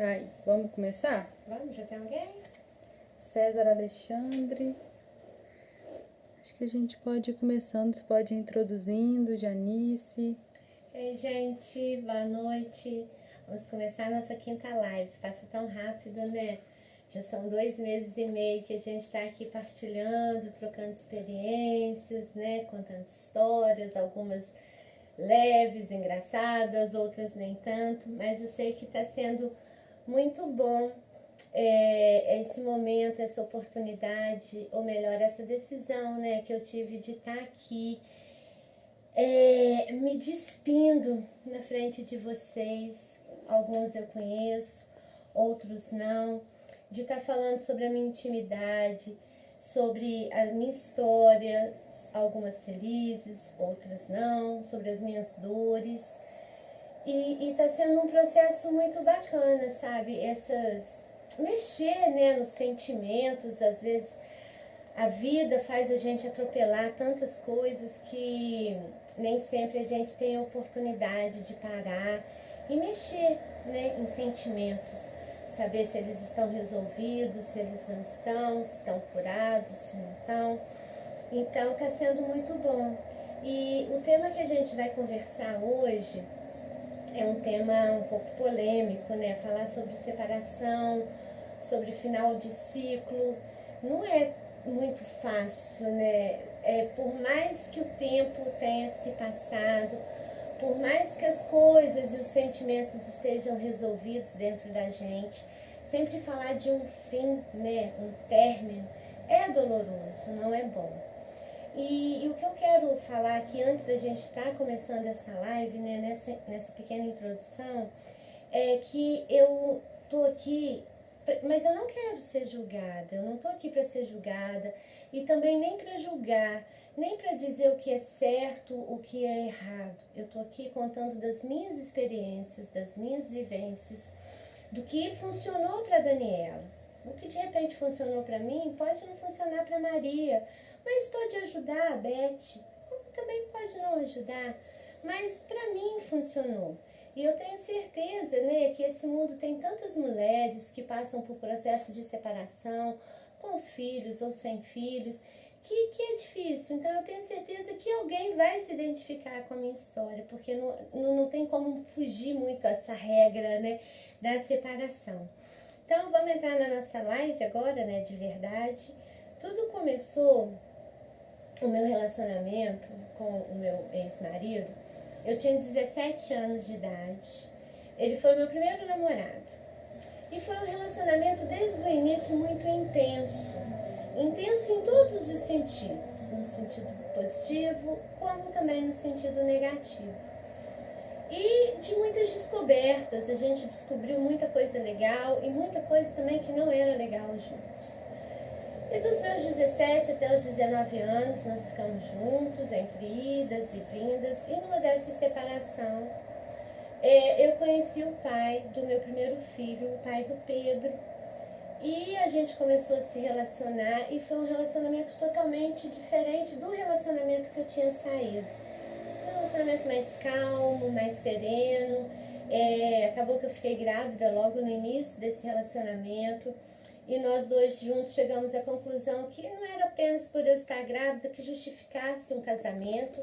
Aí, vamos começar? Vamos, já tem alguém? César Alexandre. Acho que a gente pode ir começando, você pode ir introduzindo, Janice. Ei, gente, boa noite. Vamos começar a nossa quinta live. Passa tão rápido, né? Já são 2 meses e meio que a gente está aqui partilhando, trocando experiências, né? Contando histórias, algumas leves, engraçadas, outras nem tanto. Mas eu sei que está sendo muito bom esse momento, essa oportunidade, ou melhor, essa decisão, né, que eu tive de estar aqui me despindo na frente de vocês. Alguns eu conheço, outros não, de estar falando sobre a minha intimidade, sobre a minha história, algumas felizes, outras não, sobre as minhas dores. E tá sendo um processo muito bacana, sabe? Mexer, né, nos sentimentos. Às vezes a vida faz a gente atropelar tantas coisas que nem sempre a gente tem a oportunidade de parar e mexer, né, em sentimentos. Saber se eles estão resolvidos, se eles não estão, se estão curados, se não estão. Então tá sendo muito bom. E o tema que a gente vai conversar hoje é um tema um pouco polêmico, né? Falar sobre separação, sobre final de ciclo, não é muito fácil, né? Por mais que o tempo tenha se passado, por mais que as coisas e os sentimentos estejam resolvidos dentro da gente, sempre falar de um fim, né? Um término, é doloroso, não é bom. E o que eu quero falar aqui, antes da gente estar começando essa live, né, nessa pequena introdução, é que eu tô aqui, mas eu não quero ser julgada, eu não tô aqui para ser julgada e também nem para julgar, nem para dizer o que é certo, o que é errado. Eu tô aqui contando das minhas experiências, das minhas vivências, do que funcionou para Daniela. O que de repente funcionou para mim pode não funcionar para Maria, mas pode ajudar a Beth, como também pode não ajudar, mas para mim funcionou. E eu tenho certeza, né, que esse mundo tem tantas mulheres que passam por processo de separação, com filhos ou sem filhos, que é difícil. Então eu tenho certeza que alguém vai se identificar com a minha história, porque não tem como fugir muito essa regra, né, da separação. Então vamos entrar na nossa live agora, né, de verdade. Tudo começou, o meu relacionamento com o meu ex-marido, eu tinha 17 anos de idade. Ele foi o meu primeiro namorado. E foi um relacionamento desde o início muito intenso. Intenso em todos os sentidos. No sentido positivo, como também no sentido negativo. E de muitas descobertas. A gente descobriu muita coisa legal e muita coisa também que não era legal juntos. E dos meus 17 até os 19 anos, nós ficamos juntos, entre idas e vindas. E numa dessa separação, eu conheci o pai do meu primeiro filho, o pai do Pedro. E a gente começou a se relacionar e foi um relacionamento totalmente diferente do relacionamento que eu tinha saído. Um relacionamento mais calmo, mais sereno. Acabou que eu fiquei grávida logo no início desse relacionamento. E nós dois juntos chegamos à conclusão que não era apenas por eu estar grávida que justificasse um casamento,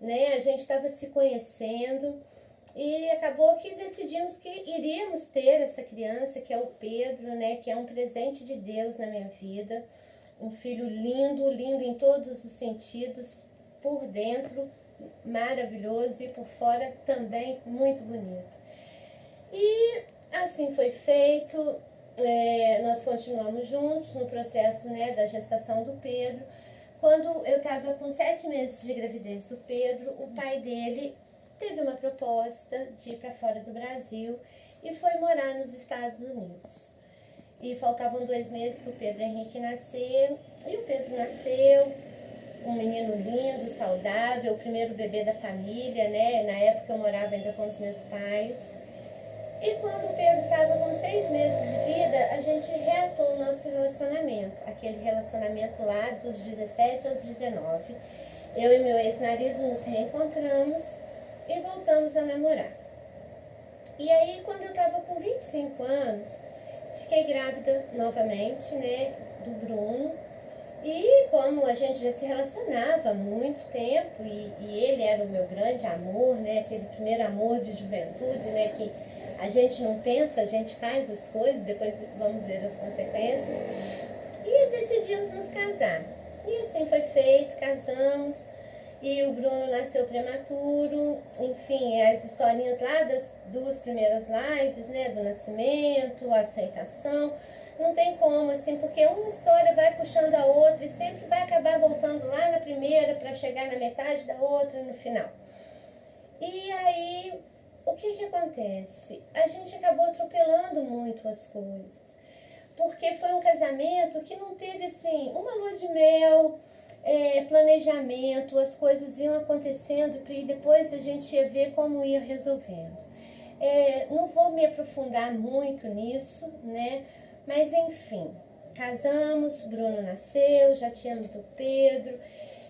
né? A gente estava se conhecendo e acabou que decidimos que iríamos ter essa criança, que é o Pedro, né? Que é um presente de Deus na minha vida. Um filho lindo, lindo em todos os sentidos, por dentro maravilhoso e por fora também muito bonito. E assim foi feito. Nós continuamos juntos no processo, né, da gestação do Pedro. Quando eu estava com 7 meses de gravidez do Pedro, o pai dele teve uma proposta de ir para fora do Brasil e foi morar nos Estados Unidos. E faltavam 2 meses para o Pedro Henrique nascer, e o Pedro nasceu, um menino lindo, saudável, o primeiro bebê da família, né? Na época eu morava ainda com os meus pais. E quando o Pedro estava com 6 meses de vida, a gente reatou o nosso relacionamento. Aquele relacionamento lá dos 17 aos 19. Eu e meu ex-marido nos reencontramos e voltamos a namorar. E aí, quando eu tava com 25 anos, fiquei grávida novamente, né, do Bruno. E como a gente já se relacionava há muito tempo, e ele era o meu grande amor, né, aquele primeiro amor de juventude, né, que a gente não pensa, a gente faz as coisas, depois vamos ver as consequências. E decidimos nos casar. E assim foi feito, casamos. E o Bruno nasceu prematuro. Enfim, as historinhas lá das duas primeiras lives, né? Do nascimento, a aceitação. Não tem como, assim, porque uma história vai puxando a outra e sempre vai acabar voltando lá na primeira para chegar na metade da outra no final. E aí, o que acontece? A gente acabou atropelando muito as coisas. Porque foi um casamento que não teve, assim, uma lua de mel, planejamento, as coisas iam acontecendo e depois a gente ia ver como ia resolvendo. Não vou me aprofundar muito nisso, né? Mas enfim, casamos, Bruno nasceu, já tínhamos o Pedro.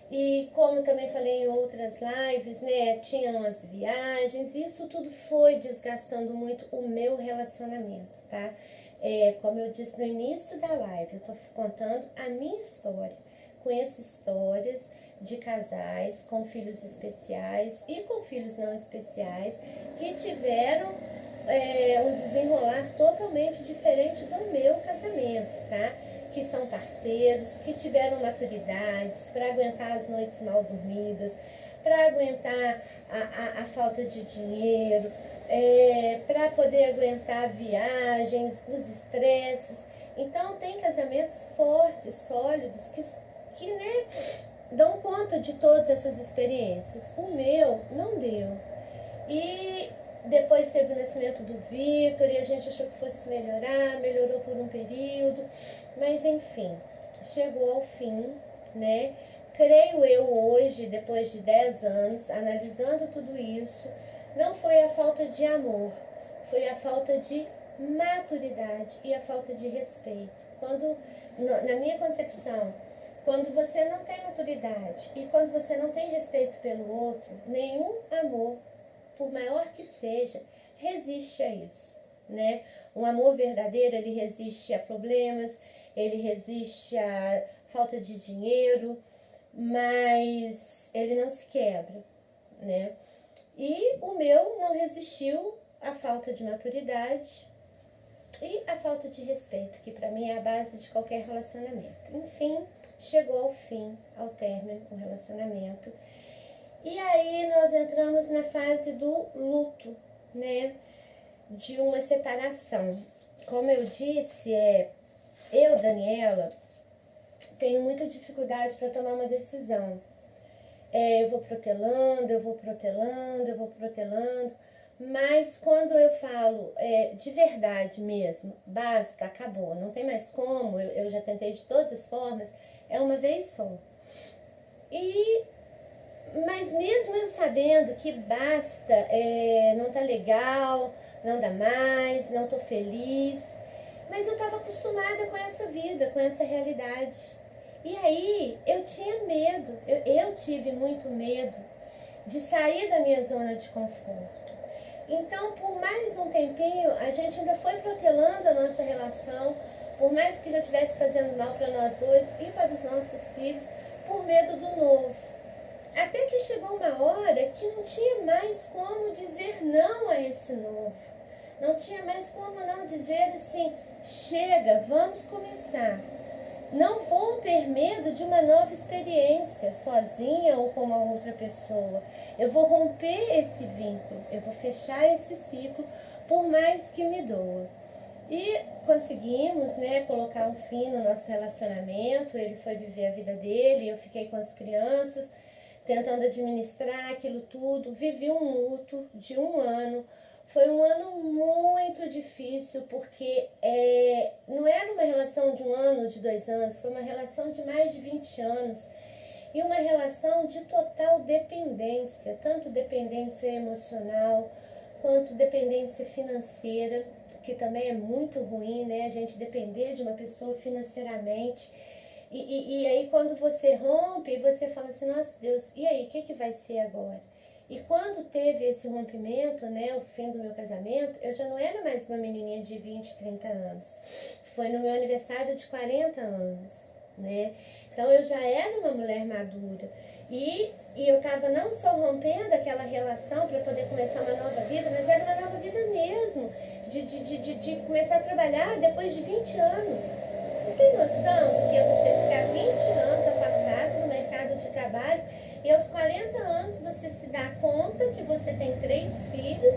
E como também falei em outras lives, né, tinham as viagens, isso tudo foi desgastando muito o meu relacionamento, tá? Como eu disse no início da live, eu tô contando a minha história. Conheço histórias de casais com filhos especiais e com filhos não especiais que tiveram um desenrolar totalmente diferente do meu casamento, tá? Que são parceiros, que tiveram maturidades para aguentar as noites mal dormidas, para aguentar a falta de dinheiro, para poder aguentar viagens, os estresses. Então tem casamentos fortes, sólidos, que né, dão conta de todas essas experiências. O meu não deu. E depois teve o nascimento do Vitor e a gente achou que fosse melhorar, melhorou por um período, mas enfim, chegou ao fim, né? Creio eu hoje, depois de 10 anos, analisando tudo isso, não foi a falta de amor, foi a falta de maturidade e a falta de respeito. Quando, na minha concepção, quando você não tem maturidade e quando você não tem respeito pelo outro, nenhum amor, por maior que seja, resiste a isso, né? Um amor verdadeiro, ele resiste a problemas, ele resiste a falta de dinheiro, mas ele não se quebra, né? E o meu não resistiu à falta de maturidade e à falta de respeito, que para mim é a base de qualquer relacionamento. Enfim, chegou ao fim, ao término, o relacionamento. E aí nós entramos na fase do luto, né? De uma separação. Como eu disse, eu, Daniela, tenho muita dificuldade para tomar uma decisão. Eu vou protelando, eu vou protelando, eu vou protelando. Mas quando eu falo de verdade mesmo, basta, acabou, não tem mais como, eu já tentei de todas as formas, é uma vez só. Mas mesmo eu sabendo que basta, não tá legal, não dá mais, não tô feliz, mas eu estava acostumada com essa vida, com essa realidade. E aí eu tinha medo, eu tive muito medo de sair da minha zona de conforto. Então, por mais um tempinho, a gente ainda foi protelando a nossa relação, por mais que já estivesse fazendo mal para nós dois e para os nossos filhos, por medo do novo. Até que chegou uma hora que não tinha mais como dizer não a esse novo. Não tinha mais como não dizer assim, chega, vamos começar. Não vou ter medo de uma nova experiência, sozinha ou com uma outra pessoa. Eu vou romper esse vínculo, eu vou fechar esse ciclo, por mais que me doa. E conseguimos, né, colocar um fim no nosso relacionamento. Ele foi viver a vida dele, eu fiquei com as crianças, tentando administrar aquilo tudo. Vivi um luto de 1 ano. Foi um ano muito difícil, porque não era uma relação de 1 ano, de 2 anos, foi uma relação de mais de 20 anos. E uma relação de total dependência, tanto dependência emocional, quanto dependência financeira, que também é muito ruim, né? A gente depender de uma pessoa financeiramente. E aí quando você rompe, você fala assim, nossa Deus, e aí, o que vai ser agora? E quando teve esse rompimento, né, o fim do meu casamento, eu já não era mais uma menininha de 20, 30 anos. Foi no meu aniversário de 40 anos, né? Então eu já era uma mulher madura. E eu estava não só rompendo aquela relação para poder começar uma nova vida, mas era uma nova vida mesmo. De começar a trabalhar depois de 20 anos. Vocês têm noção que é você ficar 20 anos afastado do mercado de trabalho e aos 40 anos você se dá conta que você tem 3 filhos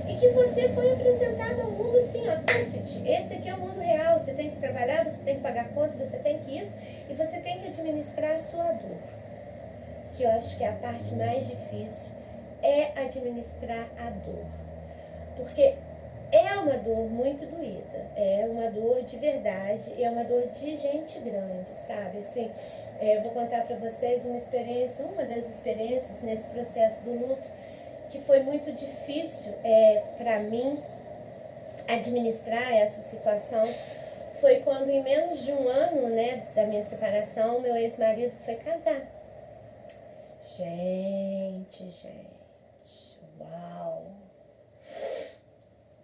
e que você foi apresentado ao mundo assim, ó, Tuffet, esse aqui é o mundo real, você tem que trabalhar, você tem que pagar conta, você tem que isso, e você tem que administrar a sua dor. Que eu acho que é a parte mais difícil, é administrar a dor. Porque é uma dor muito doída, é uma dor de verdade, é uma dor de gente grande, sabe? Assim, eu vou contar para vocês uma das experiências nesse processo do luto, que foi muito difícil para mim administrar essa situação. Foi quando, em menos de um ano, né, da minha separação, meu ex-marido foi casar. Gente, uau!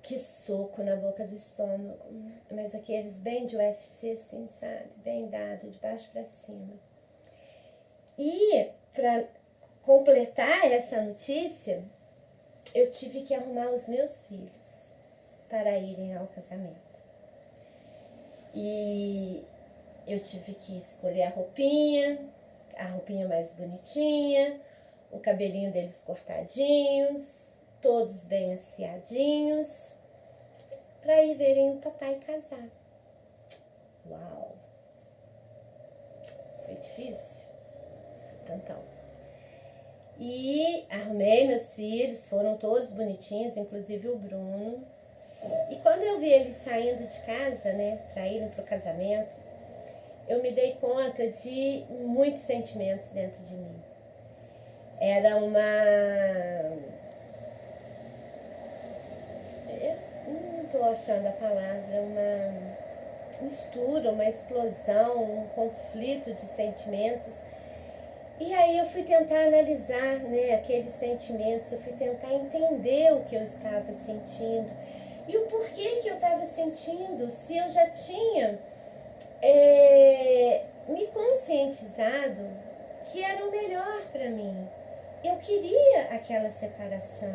Que soco na boca do estômago, mas aqueles bem de UFC, assim, sabe? Bem dado, de baixo para cima. E para completar essa notícia, eu tive que arrumar os meus filhos para irem ao casamento. E eu tive que escolher a roupinha mais bonitinha, o cabelinho deles cortadinhos, todos bem assiadinhos, para ir verem o papai casar. Uau! Foi difícil? Foi tantão. E arrumei meus filhos, foram todos bonitinhos, inclusive o Bruno. E quando eu vi eles saindo de casa, né, para irem pro casamento, eu me dei conta de muitos sentimentos dentro de mim. Era eu não estou achando a palavra, uma mistura, uma explosão, um conflito de sentimentos. E aí eu fui tentar analisar, né, aqueles sentimentos, eu fui tentar entender o que eu estava sentindo e o porquê que eu estava sentindo, se eu já tinha me conscientizado que era o melhor para mim. Eu queria aquela separação,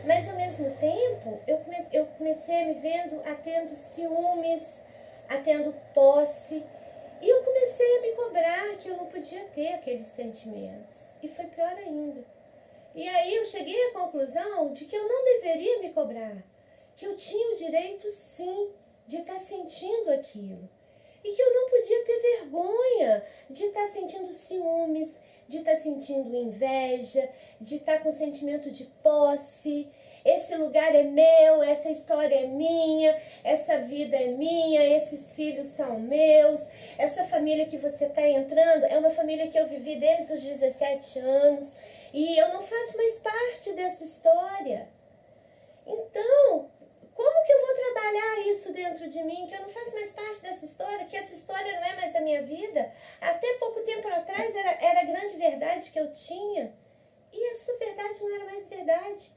mas ao mesmo tempo eu comecei a me vendo tendo ciúmes, tendo posse, e eu comecei a me cobrar que eu não podia ter aqueles sentimentos, e foi pior ainda. E aí eu cheguei à conclusão de que eu não deveria me cobrar, que eu tinha o direito sim de estar sentindo aquilo. E que eu não podia ter vergonha de estar sentindo ciúmes, de estar sentindo inveja, de estar com sentimento de posse. Esse lugar é meu, essa história é minha, essa vida é minha, esses filhos são meus. Essa família que você está entrando é uma família que eu vivi desde os 17 anos e eu não faço mais parte dessa história. Então, como que eu vou trabalhar isso dentro de mim, que eu não faço mais parte dessa história, que essa história não é mais a minha vida? Até pouco tempo atrás era a grande verdade que eu tinha. E essa verdade não era mais verdade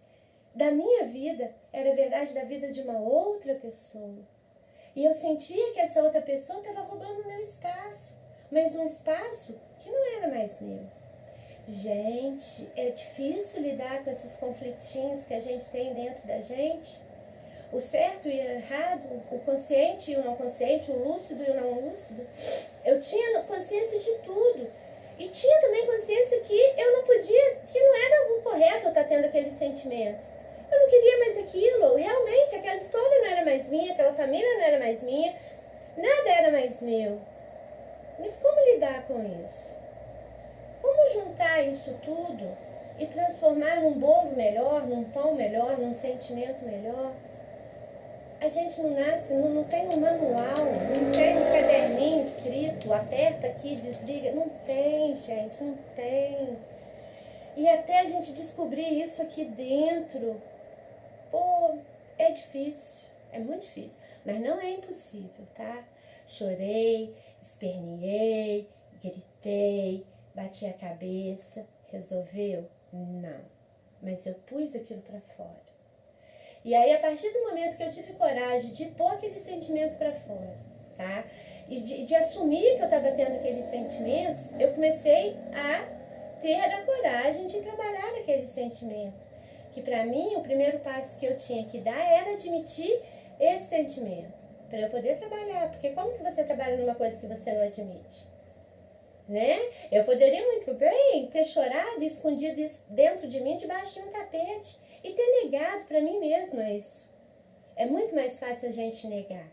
da minha vida, era a verdade da vida de uma outra pessoa. E eu sentia que essa outra pessoa estava roubando o meu espaço, mas um espaço que não era mais meu. Gente, é difícil lidar com esses conflitinhos que a gente tem dentro da gente. O certo e o errado, o consciente e o não consciente, o lúcido e o não lúcido. Eu tinha consciência de tudo. E tinha também consciência que eu não podia, que não era algo correto eu estar tendo aqueles sentimentos. Eu não queria mais aquilo. Realmente, aquela história não era mais minha, aquela família não era mais minha. Nada era mais meu. Mas como lidar com isso? Como juntar isso tudo e transformar num bolo melhor, num pão melhor, num sentimento melhor? A gente não nasce, não tem um manual, não tem um caderninho escrito, aperta aqui, desliga. Não tem, gente, não tem. E até a gente descobrir isso aqui dentro, pô, é difícil, é muito difícil. Mas não é impossível, tá? Chorei, esperneei, gritei, bati a cabeça. Resolveu? Não. mas eu pus aquilo para fora. E aí, a partir do momento que eu tive coragem de pôr aquele sentimento para fora, tá? E de assumir que eu estava tendo aqueles sentimentos, eu comecei a ter a coragem de trabalhar aquele sentimento. Que para mim, o primeiro passo que eu tinha que dar era admitir esse sentimento, para eu poder trabalhar. Porque como que você trabalha numa coisa que você não admite? Né? Eu poderia muito bem ter chorado e escondido isso dentro de mim, debaixo de um tapete, e ter negado para mim mesma isso. É muito mais fácil a gente negar.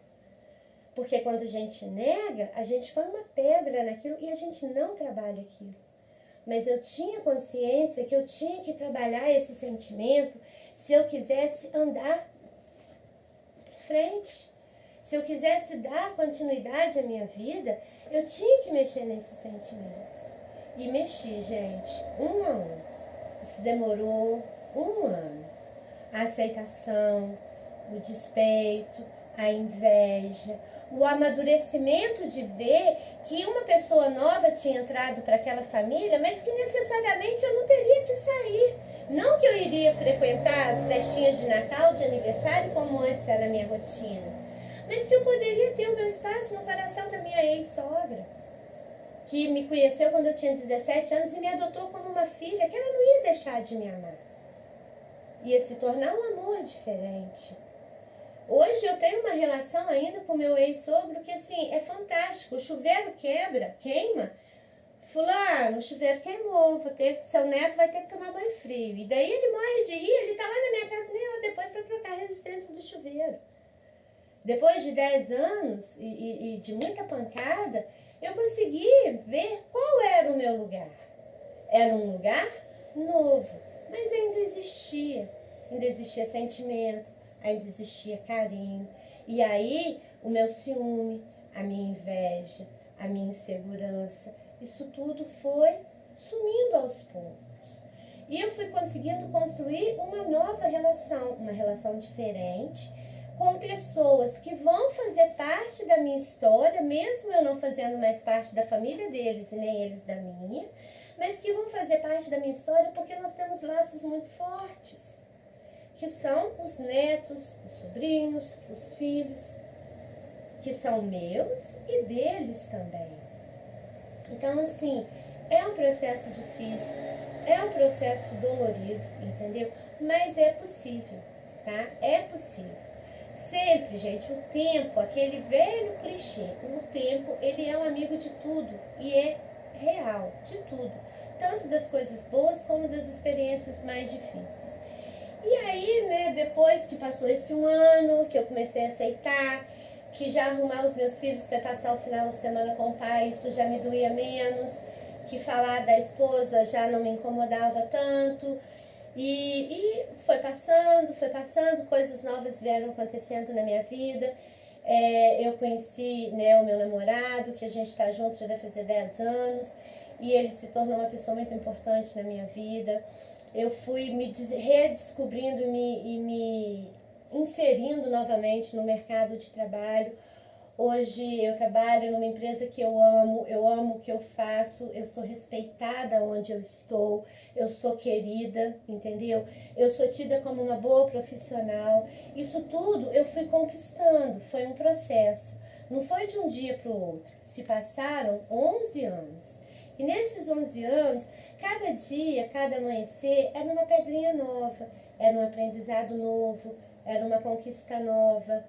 Porque quando a gente nega, a gente põe uma pedra naquilo e a gente não trabalha aquilo. Mas eu tinha consciência que eu tinha que trabalhar esse sentimento se eu quisesse andar para frente. Se eu quisesse dar continuidade à minha vida, eu tinha que mexer nesses sentimentos. E mexi, gente, 1 ano. Isso demorou 1 ano. A aceitação, o despeito, a inveja, o amadurecimento de ver que uma pessoa nova tinha entrado para aquela família, mas que necessariamente eu não teria que sair. Não que eu iria frequentar as festinhas de Natal, de aniversário, como antes era a minha rotina, mas que eu poderia ter o meu espaço no coração da minha ex-sogra, que me conheceu quando eu tinha 17 anos e me adotou como uma filha, que ela não ia deixar de me amar. Ia se tornar um amor diferente. Hoje eu tenho uma relação ainda com meu ex-sogro que, assim, é fantástico. O chuveiro queima. Fulano, o chuveiro queimou, seu neto vai ter que tomar banho frio. E daí ele morre de rir, ele tá lá na minha casa meia hora depois para trocar a resistência do chuveiro. Depois de 10 anos e de muita pancada, eu consegui ver qual era o meu lugar. Era um lugar novo, mas ainda existia sentimento, ainda existia carinho. E aí, o meu ciúme, a minha inveja, a minha insegurança, isso tudo foi sumindo aos poucos. E eu fui conseguindo construir uma nova relação, uma relação diferente, com pessoas que vão fazer parte da minha história, mesmo eu não fazendo mais parte da família deles e nem eles da minha, mas que vão fazer parte da minha história porque nós temos laços muito fortes, que são os netos, os sobrinhos, os filhos, que são meus e deles também. Então, assim, é um processo difícil, é um processo dolorido, entendeu? Mas é possível, tá? É possível. Sempre, gente, o tempo, aquele velho clichê, o tempo, ele é um amigo de tudo e é real, de tudo. Tanto das coisas boas como das experiências mais difíceis. E aí, né, depois que passou esse 1 ano, que eu comecei a aceitar, que já arrumar os meus filhos para passar o final de semana com o pai, isso já me doía menos, que falar da esposa já não me incomodava tanto. E foi passando, coisas novas vieram acontecendo na minha vida. Eu conheci, né, o meu namorado, que a gente está junto já vai fazer 10 anos, e ele se tornou uma pessoa muito importante na minha vida. Eu fui me redescobrindo e me inserindo novamente no mercado de trabalho. Hoje eu trabalho numa empresa que eu amo o que eu faço, eu sou respeitada onde eu estou, eu sou querida, entendeu? Eu sou tida como uma boa profissional. Isso tudo eu fui conquistando, foi um processo. Não foi de um dia para o outro, se passaram 11 anos. E nesses 11 anos, cada dia, cada amanhecer, era uma pedrinha nova, era um aprendizado novo, era uma conquista nova.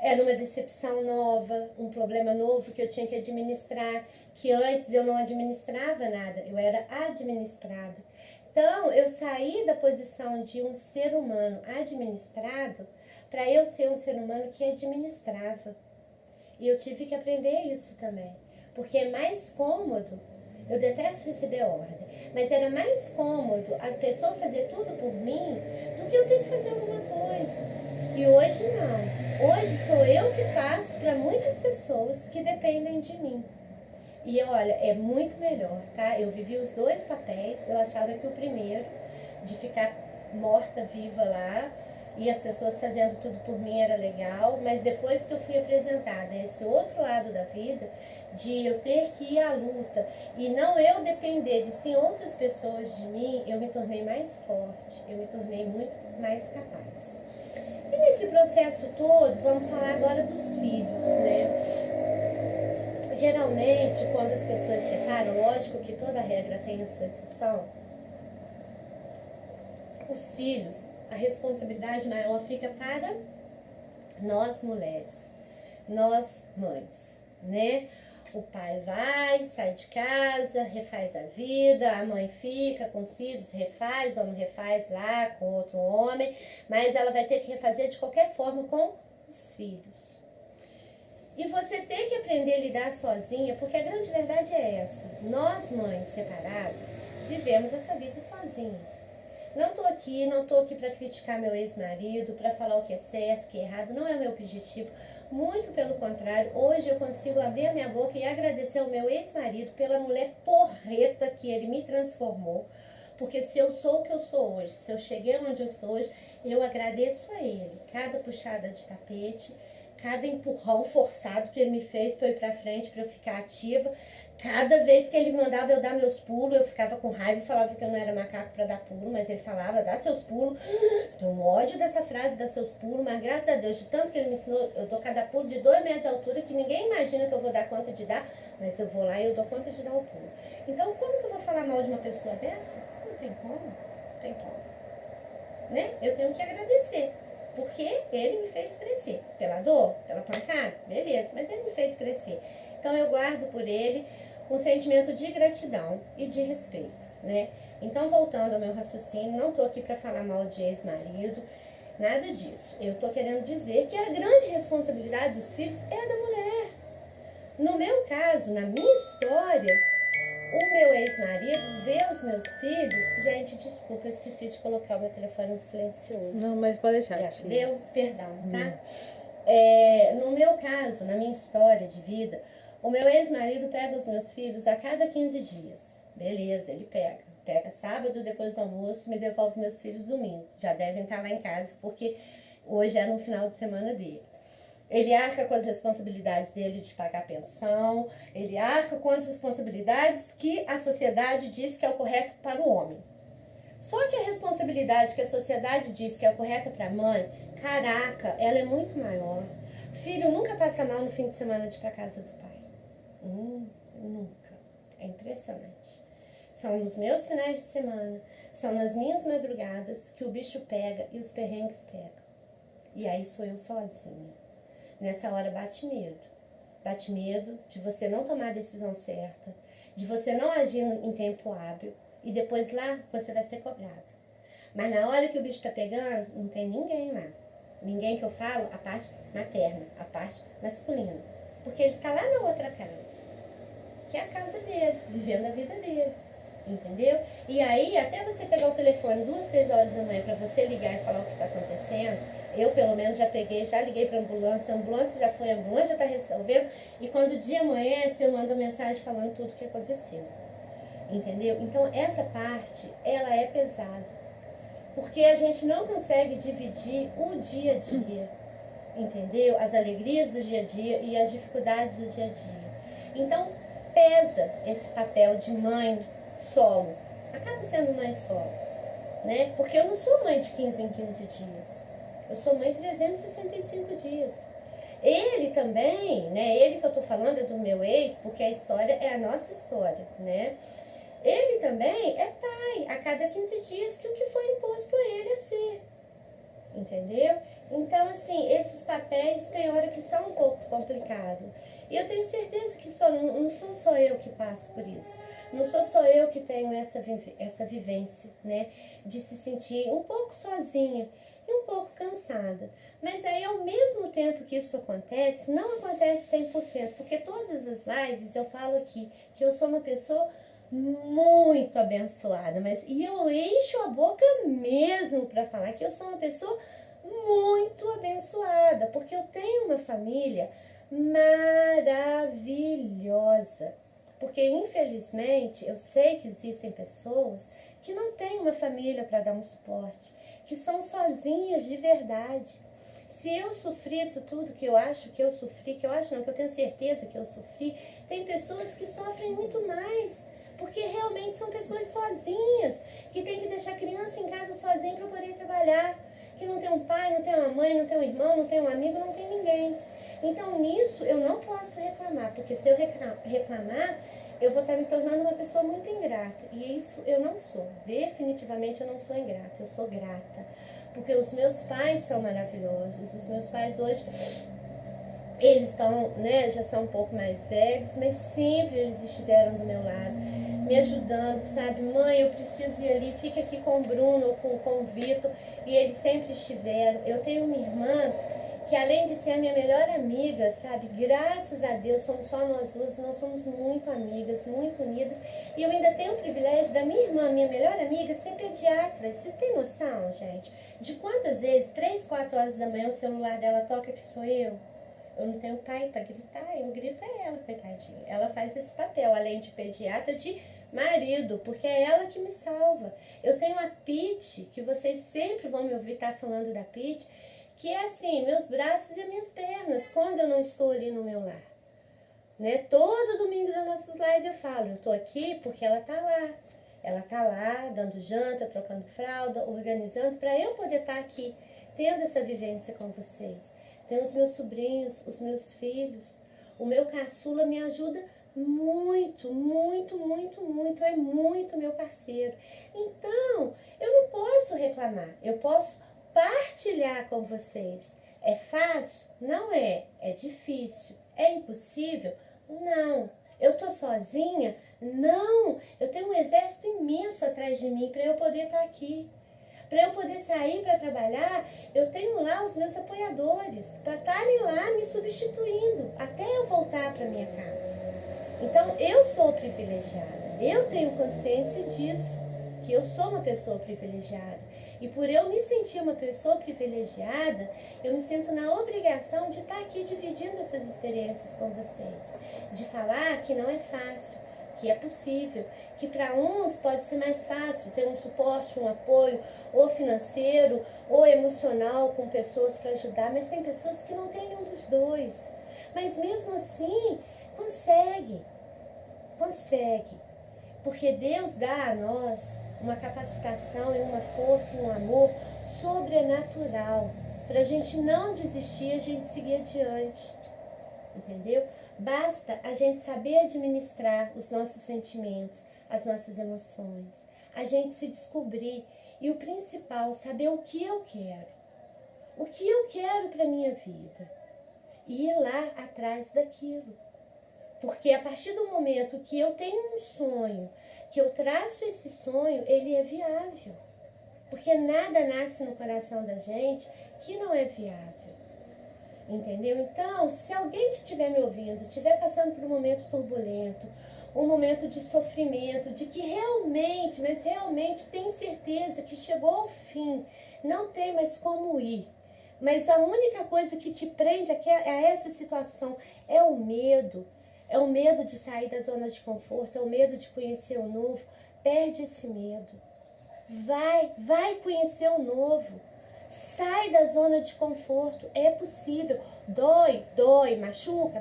Era uma decepção nova, um problema novo que eu tinha que administrar, que antes eu não administrava nada, eu era administrada. Então, eu saí da posição de um ser humano administrado para eu ser um ser humano que administrava. E eu tive que aprender isso também, porque é mais cômodo, eu detesto receber ordem, mas era mais cômodo a pessoa fazer tudo por mim do que eu ter que fazer alguma coisa. E hoje não. Hoje sou eu que faço para muitas pessoas que dependem de mim. E olha, é muito melhor, tá? Eu vivi os 2 papéis. Eu achava que o primeiro, de ficar morta-viva lá, e as pessoas fazendo tudo por mim era legal, mas depois que eu fui apresentada a esse outro lado da vida, de eu ter que ir à luta e não eu depender de sim outras pessoas de mim, eu me tornei mais forte, eu me tornei muito mais capaz. E nesse processo todo, vamos falar agora dos filhos, né? Geralmente, quando as pessoas se separam, lógico que toda regra tem a sua exceção, os filhos, a responsabilidade maior fica para nós mulheres, nós mães, né? O pai vai, sai de casa, refaz a vida, a mãe fica com os filhos, refaz ou não refaz lá com outro homem, mas ela vai ter que refazer de qualquer forma com os filhos. E você tem que aprender a lidar sozinha, porque a grande verdade é essa. Nós, mães separadas, vivemos essa vida sozinha. Não tô aqui para criticar meu ex-marido, para falar o que é certo, o que é errado, não é o meu objetivo. Muito pelo contrário, hoje eu consigo abrir a minha boca e agradecer ao meu ex-marido pela mulher porreta que ele me transformou. Porque se eu sou o que eu sou hoje, se eu cheguei onde eu estou hoje, eu agradeço a ele. Cada puxada de tapete, cada empurrão forçado que ele me fez para eu ir para frente, para eu ficar ativa. Cada vez que ele mandava eu dar meus pulos, eu ficava com raiva e falava que eu não era macaco para dar pulo, mas ele falava, dá seus pulos. Tenho um ódio dessa frase, dá seus pulos, mas graças a Deus, de tanto que ele me ensinou, eu dou cada pulo de 2 metros de altura, que ninguém imagina que eu vou dar conta de dar, mas eu vou lá e eu dou conta de dar o pulo. Então, como que eu vou falar mal de uma pessoa dessa? Não tem como, não tem como. Né? Eu tenho que agradecer. Porque ele me fez crescer. Pela dor, pela pancada, beleza, mas ele me fez crescer. Então eu guardo por ele um sentimento de gratidão e de respeito, né? Então, voltando ao meu raciocínio, não tô aqui para falar mal de ex-marido, nada disso. Eu tô querendo dizer que a grande responsabilidade dos filhos é da mulher. No meu caso, na minha história, o meu ex-marido vê os meus filhos... Gente, desculpa, eu esqueci de colocar o meu telefone silencioso. Não, mas pode deixar. Já deu? Perdão, tá? No meu caso, na minha história de vida, o meu ex-marido pega os meus filhos a cada 15 dias. Beleza, ele pega. Pega sábado, depois do almoço, me devolve meus filhos domingo. Já devem estar lá em casa, porque hoje era um final de semana dele. Ele arca com as responsabilidades dele de pagar pensão, ele arca com as responsabilidades que a sociedade diz que é o correto para o homem. Só que a responsabilidade que a sociedade diz que é o correto para a mãe, caraca, ela é muito maior. Filho nunca passa mal no fim de semana de ir para casa do pai. Nunca. É impressionante. São nos meus finais de semana, são nas minhas madrugadas que o bicho pega e os perrengues pegam. E aí sou eu sozinha. Nessa hora bate medo. Bate medo de você não tomar a decisão certa, de você não agir em tempo hábil e depois lá você vai ser cobrado. Mas na hora que o bicho está pegando, não tem ninguém lá. Ninguém que eu falo, a parte materna, a parte masculina. Porque ele está lá na outra casa, que é a casa dele, vivendo a vida dele. Entendeu? E aí, até você pegar o telefone 2, 3 horas da manhã para você ligar e falar o que está acontecendo, eu pelo menos já liguei para a ambulância já foi, a ambulância já está resolvendo, e quando o dia amanhece, eu mando mensagem falando tudo o que aconteceu. Entendeu? Então, essa parte, ela é pesada. Porque a gente não consegue dividir o dia a dia. Entendeu? As alegrias do dia a dia e as dificuldades do dia a dia. Então, pesa esse papel de mãe solo. Acaba sendo mãe solo, né? Porque eu não sou mãe de 15 em 15 dias. Eu sou mãe 365 dias. Ele também, né? Ele que eu tô falando é do meu ex, porque a história é a nossa história, né? Ele também é pai a cada 15 dias, que o que foi imposto a ele é ser. Entendeu? Então, assim, esses papéis tem hora que são um pouco complicados. E eu tenho certeza que não sou só eu que passo por isso. Não sou só eu que tenho essa vivência, né? De se sentir um pouco sozinha e um pouco cansada. Mas aí, ao mesmo tempo que isso acontece, não acontece 100%. Porque todas as lives eu falo aqui que eu sou uma pessoa muito abençoada. E eu encho a boca mesmo para falar que eu sou uma pessoa muito abençoada. Porque eu tenho uma família maravilhosa. Porque, infelizmente, eu sei que existem pessoas que não têm uma família para dar um suporte, que são sozinhas de verdade. Se eu sofri isso tudo que eu acho que eu sofri, que eu acho não, que eu tenho certeza que eu sofri, tem pessoas que sofrem muito mais, porque realmente são pessoas sozinhas, que tem que deixar a criança em casa sozinha para poder trabalhar, que não tem um pai, não tem uma mãe, não tem um irmão, não tem um amigo, não tem ninguém. Então nisso eu não posso reclamar, porque se eu reclamar, eu vou estar me tornando uma pessoa muito ingrata. E isso eu não sou. Definitivamente eu não sou ingrata, eu sou grata. Porque os meus pais são maravilhosos. Os meus pais hoje, eles estão, né, já são um pouco mais velhos, mas sempre eles estiveram do meu lado, me ajudando, sabe? Mãe, eu preciso ir ali, fica aqui com o Bruno ou com o Vitor. E eles sempre estiveram. Eu tenho uma irmã que além de ser a minha melhor amiga, sabe, graças a Deus, somos só nós duas, nós somos muito amigas, muito unidas, e eu ainda tenho o privilégio da minha irmã, minha melhor amiga, ser pediatra. Vocês têm noção, gente, de quantas vezes, 3, 4 horas da manhã, o celular dela toca que sou eu? Eu não tenho pai para gritar, eu grito a ela, coitadinha. Ela faz esse papel, além de pediatra, de marido, porque é ela que me salva. Eu tenho a Pete, que vocês sempre vão me ouvir estar falando da Pete, que é assim, meus braços e minhas pernas, quando eu não estou ali no meu lar. Né? Todo domingo das nossas lives eu falo, eu tô aqui porque ela tá lá. Ela tá lá, dando janta, trocando fralda, organizando, para eu poder estar aqui, tendo essa vivência com vocês. Tem os meus sobrinhos, os meus filhos. O meu caçula me ajuda muito, muito, muito, muito. É muito meu parceiro. Então, eu não posso reclamar. Eu posso partilhar com vocês. É fácil? Não é. É difícil. É impossível? Não. Eu tô sozinha? Não. Eu tenho um exército imenso atrás de mim para eu poder estar aqui. Para eu poder sair para trabalhar, eu tenho lá os meus apoiadores, para estarem lá me substituindo, até eu voltar para minha casa. Então, eu sou privilegiada, eu tenho consciência disso, que eu sou uma pessoa privilegiada. E por eu me sentir uma pessoa privilegiada, eu me sinto na obrigação de estar aqui dividindo essas experiências com vocês. De falar que não é fácil, que é possível, que para uns pode ser mais fácil ter um suporte, um apoio, ou financeiro, ou emocional, com pessoas para ajudar, mas tem pessoas que não têm nenhum dos dois. Mas mesmo assim, consegue, porque Deus dá a nós uma capacitação e uma força e um amor sobrenatural, para a gente não desistir, a gente seguir adiante, entendeu? Basta a gente saber administrar os nossos sentimentos, as nossas emoções, a gente se descobrir e o principal, saber o que eu quero para minha vida e ir lá atrás daquilo. Porque a partir do momento que eu tenho um sonho, que eu traço esse sonho, ele é viável. Porque nada nasce no coração da gente que não é viável. Entendeu? Então, se alguém que estiver me ouvindo, estiver passando por um momento turbulento, um momento de sofrimento, de que realmente, mas realmente tem certeza que chegou ao fim, não tem mais como ir, mas a única coisa que te prende a essa situação é o medo de sair da zona de conforto, é o medo de conhecer o novo. Perde esse medo. Vai conhecer o novo. Sai da zona de conforto. É possível. Dói, machuca.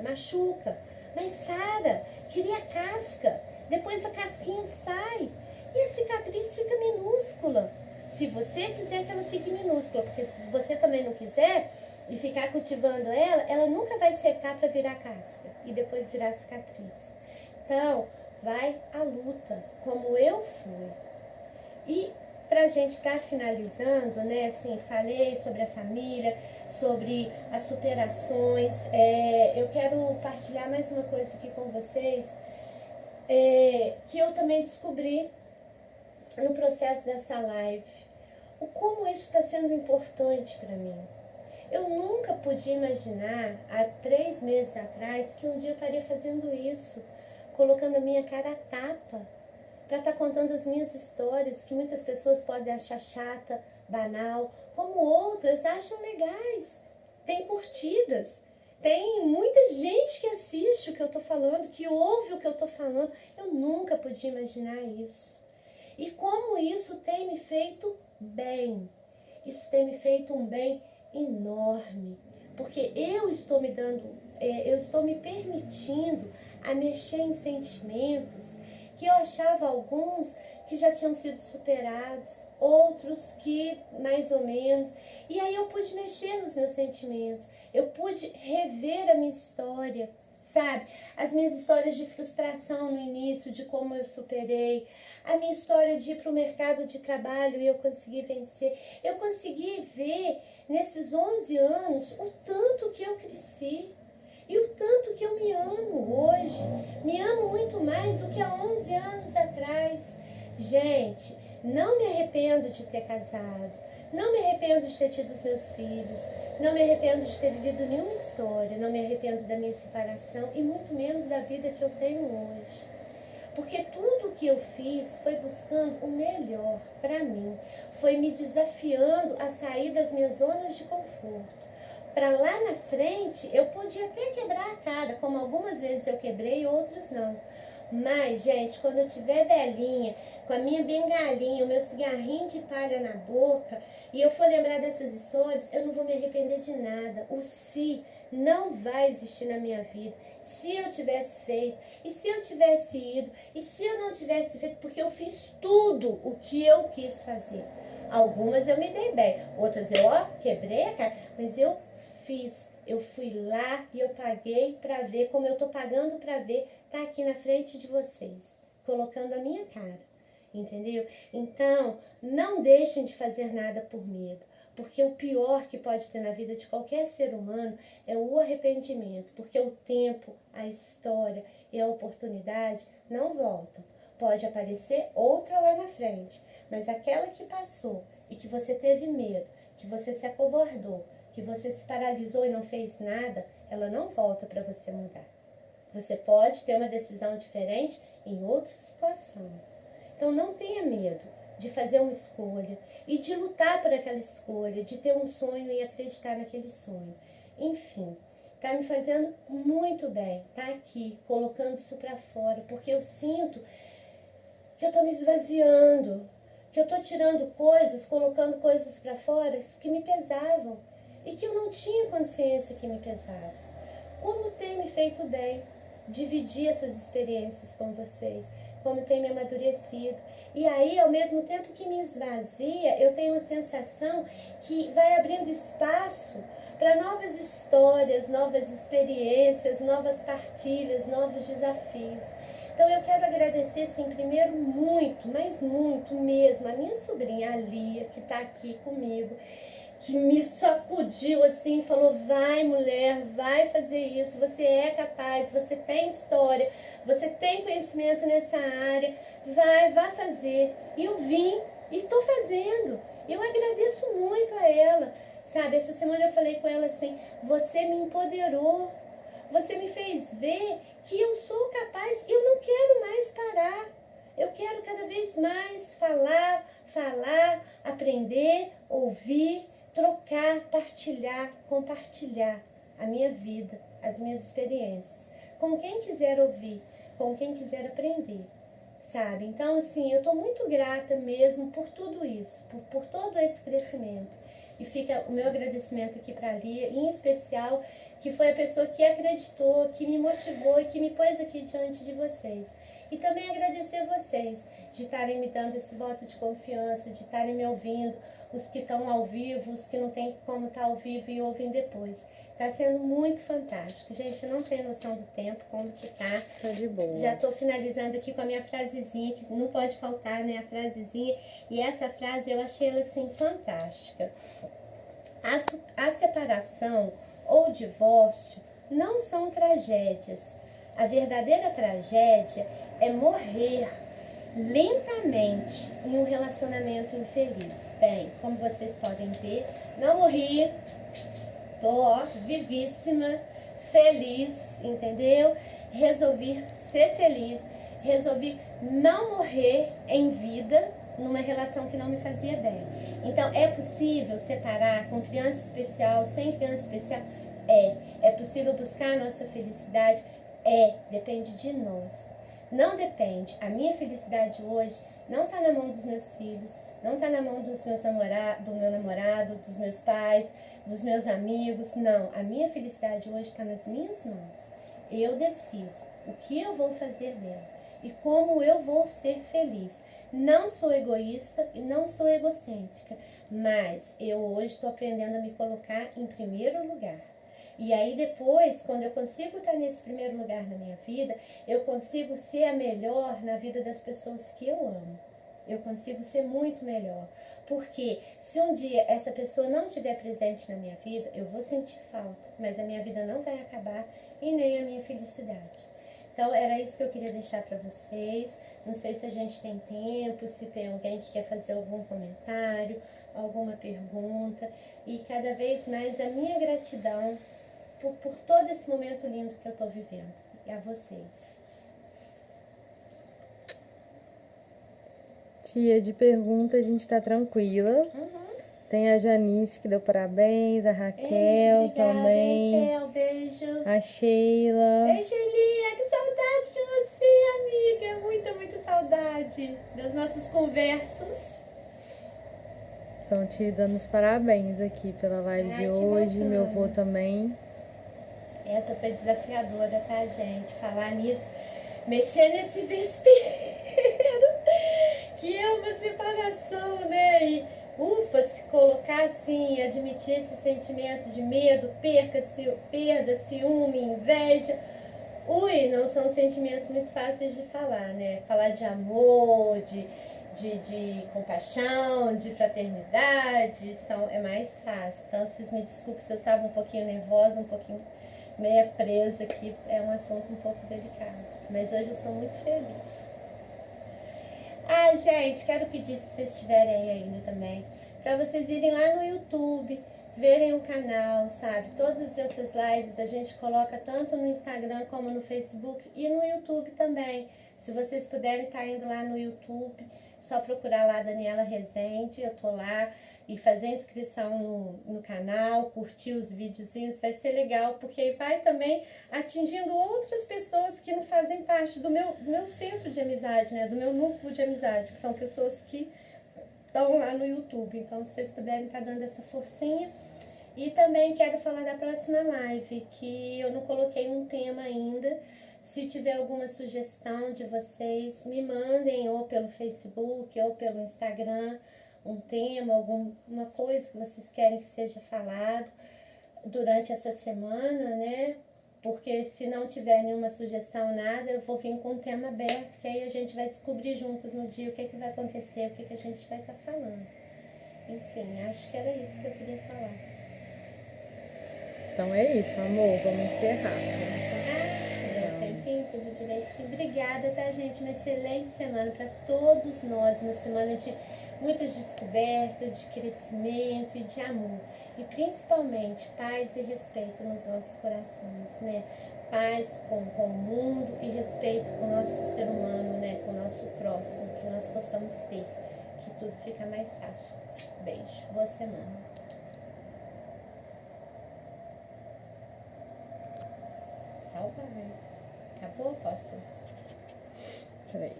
Mas sara, cria casca. Depois a casquinha sai. E a cicatriz fica minúscula. Se você quiser que ela fique minúscula, porque se você também não quiser e ficar cultivando ela nunca vai secar para virar casca e depois virar cicatriz. Então, vai à luta, como eu fui. E para a gente estar finalizando, né, assim, falei sobre a família, sobre as superações, eu quero partilhar mais uma coisa aqui com vocês, que eu também descobri no processo dessa live, o como isso está sendo importante para mim. Eu nunca podia imaginar, há 3 meses atrás, que um dia eu estaria fazendo isso, colocando a minha cara a tapa, para estar contando as minhas histórias, que muitas pessoas podem achar chata, banal, como outras acham legais, tem curtidas, tem muita gente que assiste o que eu estou falando, que ouve o que eu estou falando. Eu nunca podia imaginar isso. E como isso tem me feito bem. isso tem me feito um bem enorme, porque eu estou me permitindo a mexer em sentimentos que eu achava alguns que já tinham sido superados, outros que mais ou menos. E aí eu pude mexer nos meus sentimentos, eu pude rever a minha história, sabe? As minhas histórias de frustração no início, de como eu superei, a minha história de ir para o mercado de trabalho e eu consegui vencer. Eu consegui ver nesses 11 anos o tanto que eu cresci. E o tanto que eu me amo hoje, me amo muito mais do que há 11 anos atrás. Gente, não me arrependo de ter casado, não me arrependo de ter tido os meus filhos, não me arrependo de ter vivido nenhuma história, não me arrependo da minha separação e muito menos da vida que eu tenho hoje. Porque tudo o que eu fiz foi buscando o melhor para mim, foi me desafiando a sair das minhas zonas de conforto. Para lá na frente, eu podia até quebrar a cara, como algumas vezes eu quebrei e outras não. Mas, gente, quando eu estiver velhinha, com a minha bengalinha, o meu cigarrinho de palha na boca, e eu for lembrar dessas histórias, eu não vou me arrepender de nada. O se não vai existir na minha vida. Se eu tivesse feito, e se eu tivesse ido, e se eu não tivesse feito, porque eu fiz tudo o que eu quis fazer. Algumas eu me dei bem, outras eu quebrei a cara, mas eu fiz, eu fui lá e eu paguei para ver, como eu tô pagando para ver, tá aqui na frente de vocês, colocando a minha cara, entendeu? Então, não deixem de fazer nada por medo, porque o pior que pode ter na vida de qualquer ser humano é o arrependimento, porque o tempo, a história e a oportunidade não voltam. Pode aparecer outra lá na frente, mas aquela que passou e que você teve medo, que você se acovardou, que você se paralisou e não fez nada, ela não volta para você mudar. Você pode ter uma decisão diferente em outra situação. Então não tenha medo de fazer uma escolha e de lutar por aquela escolha, de ter um sonho e acreditar naquele sonho. Enfim, tá me fazendo muito bem, tá aqui, colocando isso para fora, porque eu sinto que eu tô me esvaziando, que eu tô tirando coisas, colocando coisas para fora que me pesavam e que eu não tinha consciência que me pesava. Como tem me feito bem dividir essas experiências com vocês, como tem me amadurecido. E aí, ao mesmo tempo que me esvazia, eu tenho uma sensação que vai abrindo espaço para novas histórias, novas experiências, novas partilhas, novos desafios. Então eu quero agradecer, sim, primeiro muito, mas muito mesmo, a minha sobrinha, a Lia, que está aqui comigo, que me sacudiu assim, falou, vai mulher, vai fazer isso, você é capaz, você tem história, você tem conhecimento nessa área, vai fazer. E eu vim e estou fazendo. Eu agradeço muito a ela, sabe? Essa semana eu falei com ela assim, você me empoderou, você me fez ver que eu sou capaz, eu não quero mais parar. Eu quero cada vez mais falar, aprender, ouvir, trocar, partilhar, compartilhar a minha vida, as minhas experiências, com quem quiser ouvir, com quem quiser aprender, sabe? Então, assim, eu estou muito grata mesmo por tudo isso, por todo esse crescimento. E fica o meu agradecimento aqui para a Lia, em especial, que foi a pessoa que acreditou, que me motivou e que me pôs aqui diante de vocês. E também agradecer vocês de estarem me dando esse voto de confiança, de estarem me ouvindo, os que estão ao vivo, os que não tem como estar ao vivo e ouvem depois. Está sendo muito fantástico. Gente, eu não tenho noção do tempo, como que tá. Tá de boa. Já estou finalizando aqui com a minha frasezinha, que não pode faltar, né, a frasezinha. E essa frase eu achei ela, assim, fantástica. A separação ou o divórcio não são tragédias. A verdadeira tragédia é morrer lentamente em um relacionamento infeliz. Bem, como vocês podem ver, não morri, tô vivíssima, feliz, entendeu? Resolvi ser feliz, resolvi não morrer em vida numa relação que não me fazia bem. Então, é possível separar com criança especial, sem criança especial? É possível buscar a nossa felicidade? Depende de nós. Não depende. A minha felicidade hoje não está na mão dos meus filhos, Não tá na mão dos meus namorados, do meu namorado, dos meus pais, dos meus amigos. Não, a minha felicidade hoje está nas minhas mãos. Eu decido o que eu vou fazer dela e como eu vou ser feliz. Não sou egoísta e não sou egocêntrica, mas eu hoje estou aprendendo a me colocar em primeiro lugar. E aí depois, quando eu consigo estar nesse primeiro lugar na minha vida, eu consigo ser a melhor na vida das pessoas que eu amo. Eu consigo ser muito melhor. Porque se um dia essa pessoa não estiver presente na minha vida, eu vou sentir falta, mas a minha vida não vai acabar e nem a minha felicidade. Então era isso que eu queria deixar para vocês. Não sei se a gente tem tempo, se tem alguém que quer fazer algum comentário, alguma pergunta. E cada vez mais a minha gratidão por todo esse momento lindo que eu estou vivendo. E a vocês. Tia, de pergunta a gente tá tranquila. Tem a Janice que deu parabéns, a Raquel Obrigada, também. Raquel, beijo. A Sheila. Ei, Sheilinha, que saudade de você, amiga. Muita, muita saudade das nossas conversas. Estão te dando os parabéns aqui pela live de hoje. Bacana. Meu avô também. Essa foi desafiadora, tá, gente? Falar nisso, mexer nesse vespeiro, que é uma separação, né? E ufa, se colocar assim, admitir esse sentimento de medo, perda, ciúme, inveja. Ui, não são sentimentos muito fáceis de falar, né? Falar de amor, de compaixão, de fraternidade, é mais fácil. Então, vocês me desculpem se eu estava um pouquinho nervosa, um pouquinho meia presa aqui, é um assunto um pouco delicado. Mas hoje eu sou muito feliz. Ah, gente, quero pedir, se vocês estiverem aí ainda também, para vocês irem lá no YouTube, verem o canal, sabe? Todas essas lives a gente coloca tanto no Instagram como no Facebook e no YouTube também. Se vocês puderem estar indo lá no YouTube, só procurar lá Daniela Rezende, eu tô lá, e fazer inscrição no canal, curtir os videozinhos, vai ser legal, porque aí vai também atingindo outras pessoas que não fazem parte do meu centro de amizade, né? Do meu núcleo de amizade, que são pessoas que estão lá no YouTube. Então, se vocês puderem estar dando essa forcinha. E também quero falar da próxima live, que eu não coloquei um tema ainda. Se tiver alguma sugestão de vocês, me mandem ou pelo Facebook ou pelo Instagram, um tema, alguma coisa que vocês querem que seja falado durante essa semana, né? Porque se não tiver nenhuma sugestão, nada, eu vou vir com um tema aberto, que aí a gente vai descobrir juntos no dia o que vai acontecer, o que a gente vai estar falando. Enfim, acho que era isso que eu queria falar. Então é isso, amor. Vamos encerrar. Tempinho, tudo direitinho. Obrigada, tá, gente? Uma excelente semana para todos nós. Uma semana de muitas descobertas, de crescimento e de amor. E principalmente paz e respeito nos nossos corações, né? Paz com o mundo e respeito com o nosso ser humano, né? Com o nosso próximo, que nós possamos ter. Que tudo fica mais fácil. Beijo. Boa semana. Salva, né? Acabou? Posso? Peraí.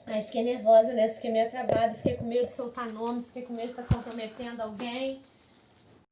Ai, fiquei nervosa, né? Fiquei meio travada, fiquei com medo de soltar nome, fiquei com medo de estar comprometendo alguém.